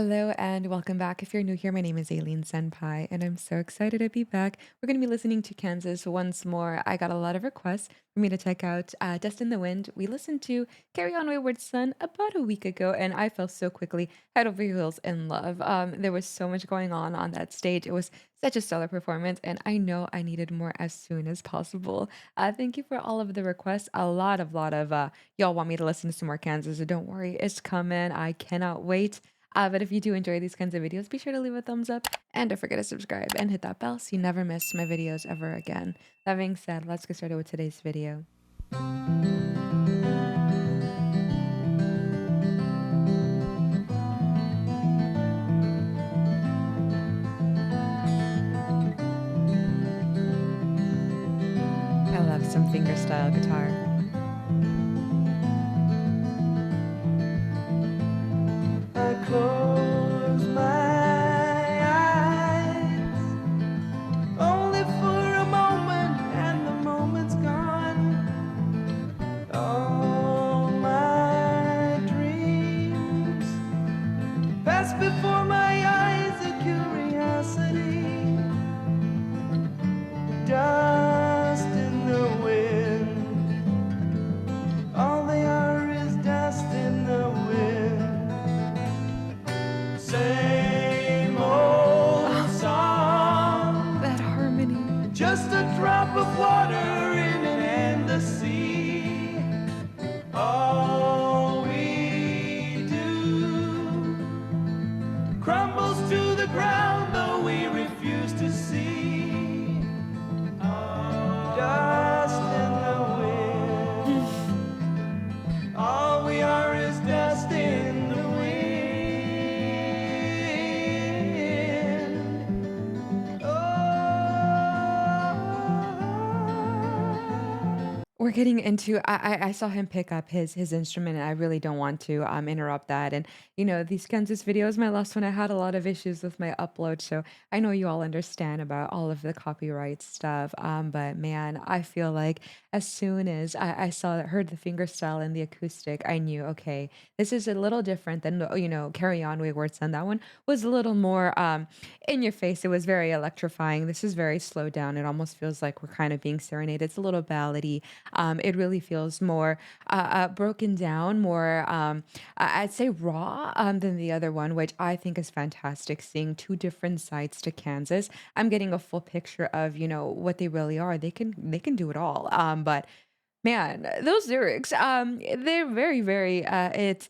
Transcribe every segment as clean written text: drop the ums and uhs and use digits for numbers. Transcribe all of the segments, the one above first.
Hello and welcome back. If you're new here, my name is Aileen Senpai, and I'm so excited to be back. We're going to be listening to Kansas once more. I got a lot of requests for me to check out Dust in the Wind. We listened to Carry On Wayward Son about a week ago, and I fell so quickly head over heels in love. There was so much going on that stage. It was such a stellar performance, and I know I needed more as soon as possible. Thank you for all of the requests. A lot of y'all want me to listen to some more Kansas, so don't worry, it's coming. I cannot wait. But if you do enjoy these kinds of videos, be sure to leave a thumbs up and don't forget to subscribe and hit that bell so you never miss my videos ever again. That being said, let's get started with today's video. I love some fingerstyle guitar. I close my eyes only for a moment, and the moment's gone. All my dreams pass before my eyes, a curiosity, dust in the wind. All they are is dust in the wind. Same old Oh, song, that harmony. just a drop of water in an endless sea. All we do crumbles to the ground, though we refuse to see. Dust in the wind. All we are is dust in the wind. Oh. We're getting into I saw him pick up his instrument, and I really don't want to interrupt that. And these Kansas videos, my last one, I had a lot of issues with my upload, so I know you all understand about all of the copyright stuff. But man, I feel like as soon as I saw heard the fingerstyle and the acoustic, I knew, okay, this is a little different than Carry On Wayward Son. That one was a little more in your face. It was very electrifying. This is very slowed down. It almost feels like we're kind of being serenaded. It's a little ballady. It really feels more broken down, more I'd say raw than the other one, which I think is fantastic. Seeing two different sides to Kansas, I'm getting a full picture of what they really are. They can do it all. But man, those lyrics, they're very it's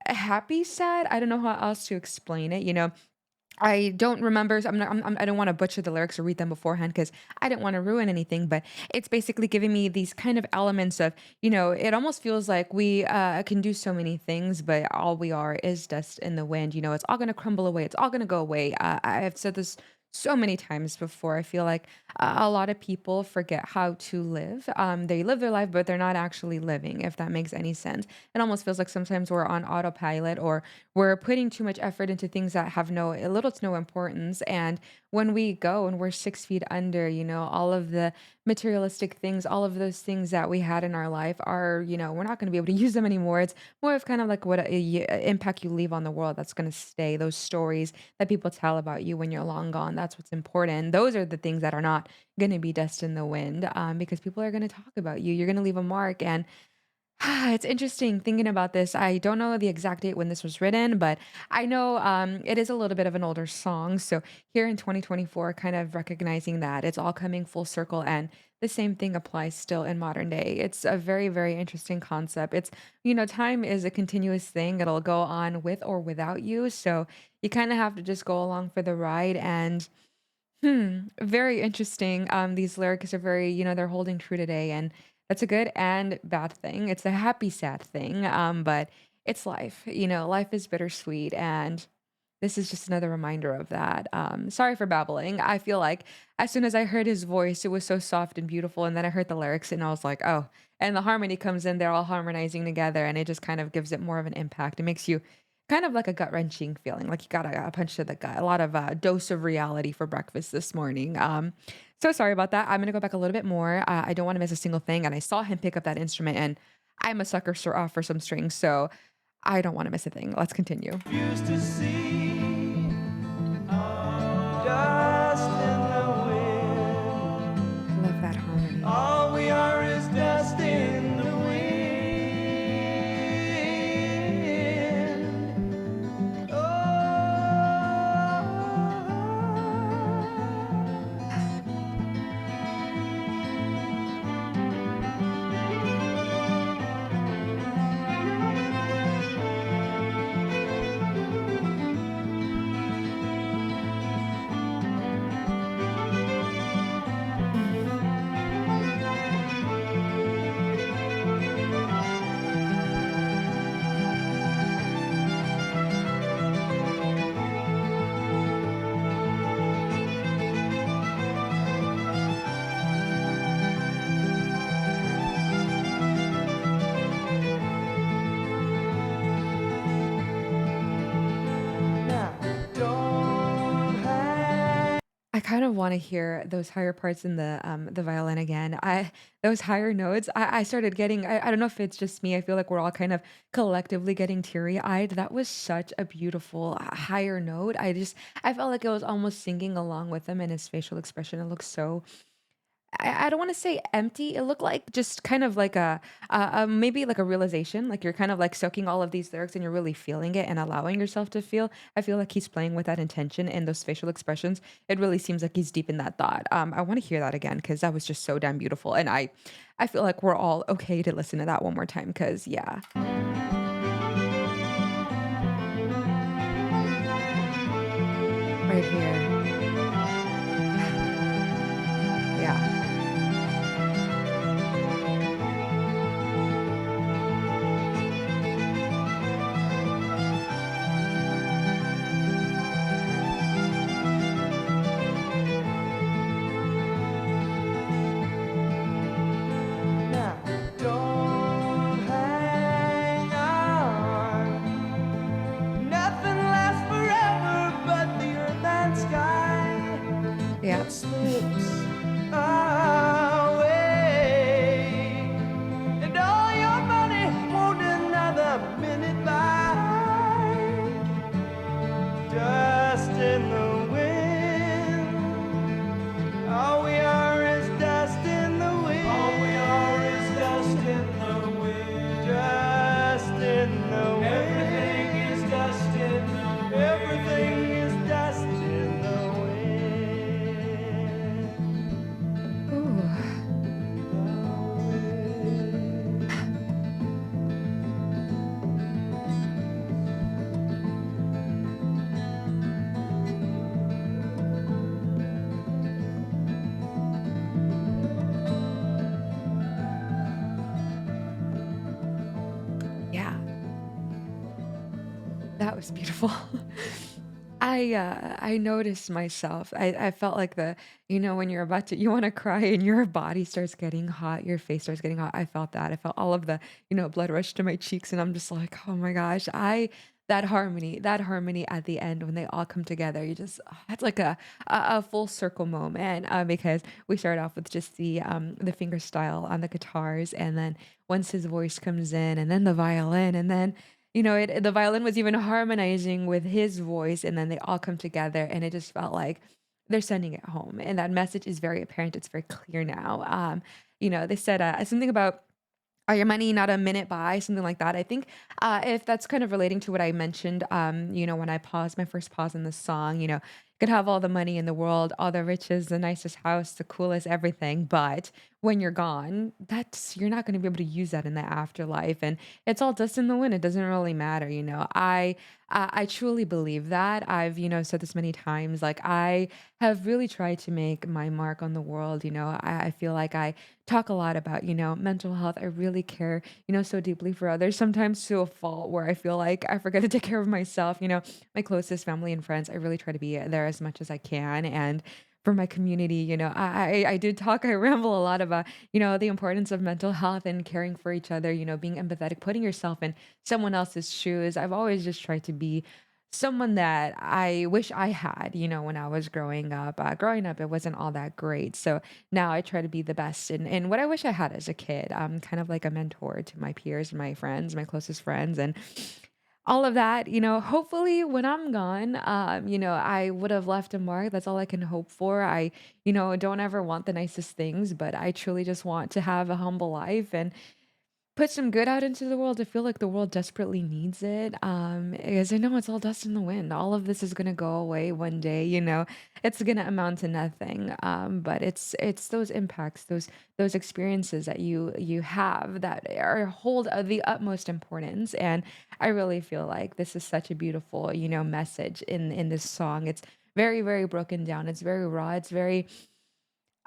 happy sad. I don't know how else to explain it. I don't remember. So I don't want to butcher the lyrics or read them beforehand because I didn't want to ruin anything. But it's basically giving me these kind of elements of, it almost feels like we can do so many things, but all we are is dust in the wind. It's all going to crumble away. It's all going to go away. I've said this so many times before. I feel like a lot of people forget how to live. They live their life, but they're not actually living, if that makes any sense. It almost feels like sometimes we're on autopilot or we're putting too much effort into things that have little to no importance. And when we go and we're 6 feet under, all of the materialistic things, all of those things that we had in our life are, we're not going to be able to use them anymore. It's more of kind of like what impact you leave on the world that's going to stay. Those stories that people tell about you when you're long gone. That's what's important. Those are the things that are not going to be dust in the wind, because people are going to talk about you. You're going to leave a mark. And it's interesting thinking about this. I don't know the exact date when this was written, but I know it is a little bit of an older song. So here in 2024, kind of recognizing that it's all coming full circle, and the same thing applies still in modern day. It's a very interesting concept. Time is a continuous thing. It'll go on with or without you. So you kind of have to just go along for the ride. And very interesting. These lyrics are very, they're holding true today, and that's a good and bad thing. It's a happy, sad thing. But it's life. Life is bittersweet, and this is just another reminder of that. Sorry for babbling. I feel like as soon as I heard his voice, it was so soft and beautiful, and then I heard the lyrics, and I was like, oh, and the harmony comes in. They're all harmonizing together, and it just kind of gives it more of an impact. It makes you kind of like a gut wrenching feeling, like you got a punch to the gut. A lot of dose of reality for breakfast this morning. So sorry about that. I'm gonna go back a little bit more. I don't want to miss a single thing, and I saw him pick up that instrument, and I'm a sucker for some strings, so I don't want to miss a thing. Let's continue. Used to see. kind of want to hear those higher parts in the violin again. I those higher notes, I started getting I don't know if it's just me. I feel like we're all kind of collectively getting teary-eyed. That was such a beautiful higher note. I felt like I was almost singing along with him and his facial expression. It looks so I don't wanna say empty, it looked like just kind of like maybe like a realization, like you're kind of like soaking all of these lyrics and you're really feeling it and allowing yourself to feel. I feel like he's playing with that intention and those facial expressions. It really seems like he's deep in that thought. I wanna hear that again because that was just so damn beautiful, and I feel like we're all okay to listen to that one more time. Cause yeah, right here. Yeah. Now, don't hang on. Nothing lasts forever but the earth and sky. Yeah. It slips away, and all your money won't another minute buy. Dust in the wind. All we are is dust in the wind. All we are is dust in the wind. Dust in the wind. Everything is dust in the wind. Everything is dust in the Ooh. wind. Yeah. That was beautiful. I noticed myself. I felt like when you're about to you wanna cry and your body starts getting hot, your face starts getting hot. I felt that. I felt all of the blood rush to my cheeks, and I'm just like, "Oh my gosh." I that harmony at the end when they all come together, you just it's like a full circle moment, because we start off with just the finger style on the guitars, and then once his voice comes in, and then the violin, and then the violin was even harmonizing with his voice, and then they all come together, and it just felt like they're sending it home, and that message is very apparent, it's very clear now. They said, something about, "Are your money not a minute buy?" Something like that. I think, if that's kind of relating to what I mentioned, when I paused my first pause in the song, you could have all the money in the world, all the riches, the nicest house, the coolest everything, but when you're gone, you're not gonna be able to use that in the afterlife, and it's all dust in the wind, it doesn't really matter. I truly believe that. I've said this many times, like, I have really tried to make my mark on the world. I feel like I talk a lot about mental health. I really care so deeply for others, sometimes to a fault where I feel like I forget to take care of myself. My closest family and friends, I really try to be there as much as I can. And for my community, I do talk, I ramble a lot about the importance of mental health and caring for each other, being empathetic, putting yourself in someone else's shoes. I've always just tried to be someone that I wish I had when I was growing up. Growing up, it wasn't all that great. So now I try to be the best in what I wish I had as a kid. I'm kind of like a mentor to my peers, my friends, my closest friends, and all of that. Hopefully when I'm gone, I would have left a mark. That's all I can hope for. I don't ever want the nicest things, but I truly just want to have a humble life and put some good out into the world. I feel like the world desperately needs it. Because I know it's all dust in the wind. All of this is gonna go away one day. It's gonna amount to nothing. But it's those impacts, those experiences that you have that are hold of the utmost importance. And I really feel like this is such a beautiful message in this song. It's very, very broken down. It's very raw. It's very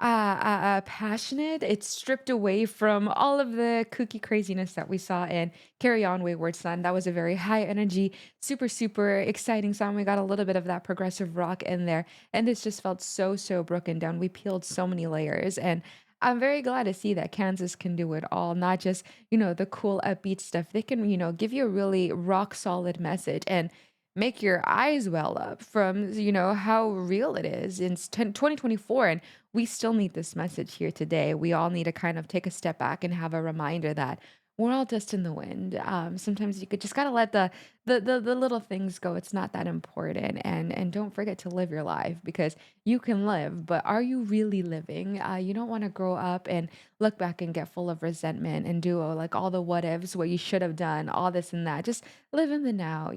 passionate. It's stripped away from all of the kooky craziness that we saw in Carry On Wayward Son. That was a very high energy, super, super exciting song. We got a little bit of that progressive rock in there. And this just felt so, so broken down. We peeled so many layers. And I'm very glad to see that Kansas can do it all, not just the cool upbeat stuff. They can give you a really rock solid message. And make your eyes well up from, how real it is in 2024. And we still need this message here today. We all need to kind of take a step back and have a reminder that we're all dust in the wind. Sometimes you could just gotta let the little things go. It's not that important, and don't forget to live your life because you can live, but are you really living? You don't want to grow up and look back and get full of resentment and do like all the what ifs, what you should have done, all this and that. Just live in the now.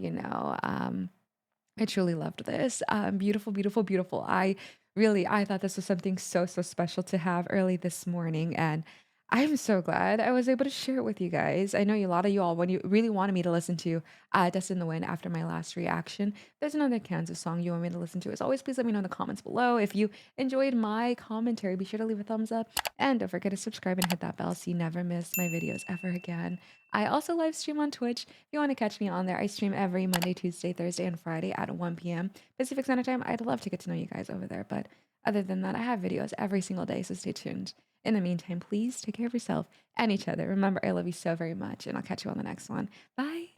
I truly loved this. Beautiful, beautiful, beautiful. I thought this was something so, so special to have early this morning. And I'm so glad I was able to share it with you guys. I know a lot of you all, when you really wanted me to listen to Dust in the Wind after my last reaction, there's another Kansas song you want me to listen to. As always, please let me know in the comments below. If you enjoyed my commentary, be sure to leave a thumbs up. And don't forget to subscribe and hit that bell so you never miss my videos ever again. I also live stream on Twitch. If you want to catch me on there, I stream every Monday, Tuesday, Thursday, and Friday at 1 p.m. Pacific Standard Time. I'd love to get to know you guys over there. But other than that, I have videos every single day, so stay tuned. In the meantime, please take care of yourself and each other. Remember, I love you so very much, and I'll catch you on the next one. Bye.